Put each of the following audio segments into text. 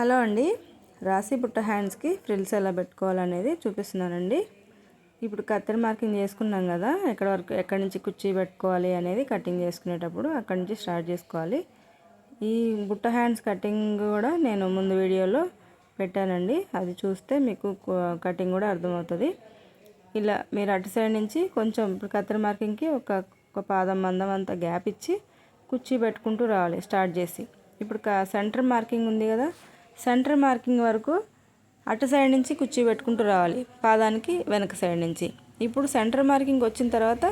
Hello అండి, రాశి బుట్ట హ్యాండ్స్కి ఫ్రిల్స్ ఎలా పెట్టుకోవాలనేది చూపిస్తున్నానండి. ఇప్పుడు కత్తెర మార్కింగ్ చేసుకున్నాం కదా, ఎక్కడి నుంచి కుర్చీ పెట్టుకోవాలి అనేది కటింగ్ చేసుకునేటప్పుడు అక్కడి నుంచి స్టార్ట్ చేసుకోవాలి. ఈ బుట్ట హ్యాండ్స్ కటింగ్ కూడా నేను ముందు వీడియోలో పెట్టానండి, అది చూస్తే మీకు కటింగ్ కూడా అర్థమవుతుంది. ఇలా మీరు అటు సైడ్ నుంచి కొంచెం ఇప్పుడు కత్తెర మార్కింగ్కి ఒక పాదం మందం అంతా గ్యాప్ ఇచ్చి కుర్చీ పెట్టుకుంటూ రావాలి స్టార్ట్ చేసి. ఇప్పుడు సెంటర్ మార్కింగ్ ఉంది కదా, సెంటర్ మార్కింగ్ వరకు అటు సైడ్ నుంచి కుర్చీ పెట్టుకుంటూ రావాలి, పాదానికి వెనక సైడ్ నుంచి. ఇప్పుడు సెంటర్ మార్కింగ్ వచ్చిన తర్వాత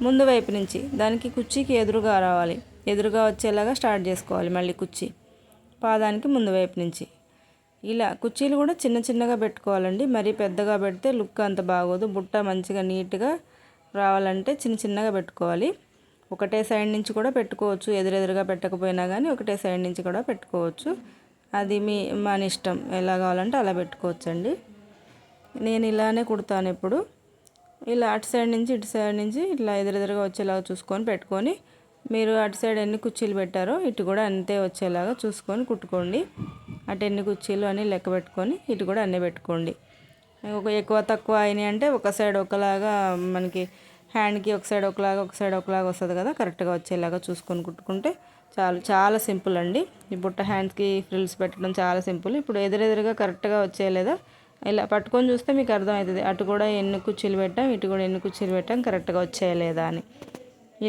ముందు వైపు నుంచి దానికి కుర్చీకి ఎదురుగా రావాలి, ఎదురుగా వచ్చేలాగా స్టార్ట్ చేసుకోవాలి. మళ్ళీ కుర్చీ పాదానికి ముందు వైపు నుంచి. ఇలా కుర్చీలు కూడా చిన్న చిన్నగా పెట్టుకోవాలండి, మరీ పెద్దగా పెడితే లుక్ అంత బాగోదు. బుట్ట మంచిగా నీట్గా రావాలంటే చిన్న చిన్నగా పెట్టుకోవాలి. ఒకటే సైడ్ నుంచి కూడా పెట్టుకోవచ్చు, ఎదురెదురుగా పెట్టకపోయినా కానీ ఒకటే సైడ్ నుంచి కూడా పెట్టుకోవచ్చు. అది మన ఇష్టం, ఎలా కావాలంటే అలా పెట్టుకోవచ్చండి. నేను ఇలానే కుడతాను ఎప్పుడు. ఇలా అటు సైడ్ నుంచి ఇటు సైడ్ నుంచి ఇట్లా ఎదురెదురుగా వచ్చేలాగా చూసుకొని పెట్టుకొని, మీరు అటు సైడ్ ఎన్ని కుర్చీలు పెట్టారో ఇటు కూడా అంతే వచ్చేలాగా చూసుకొని కుట్టుకోండి. అటు ఎన్ని కుర్చీలు అని లెక్క పెట్టుకొని ఇటు కూడా అన్నీ పెట్టుకోండి. ఎక్కువ తక్కువ అయినాయి అంటే ఒక సైడ్ ఒకలాగా, మనకి హ్యాండ్కి ఒక సైడ్ ఒకలాగా వస్తుంది కదా, కరెక్ట్గా వచ్చేలాగా చూసుకొని కుట్టుకుంటే చాలా సింపుల్ అండి. ఈ బుట్ట హ్యాండ్స్కి ఫ్రిల్స్ పెట్టడం చాలా సింపుల్. ఇప్పుడు ఎదురెదురుగా కరెక్ట్గా వచ్చేయలేదా ఇలా పట్టుకొని చూస్తే మీకు అర్థమవుతుంది, అటు కూడా ఎన్ని కుర్చీలు పెట్టాం, ఇటు కూడా ఎన్ని కుర్చీలు పెట్టాం, కరెక్ట్గా వచ్చేయలేదా అని.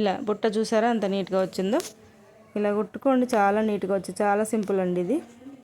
ఇలా బుట్ట చూసారా ఎంత నీట్గా వచ్చిందో. ఇలా కుట్టుకోండి, చాలా నీట్గా వచ్చి చాలా సింపుల్ అండి ఇది.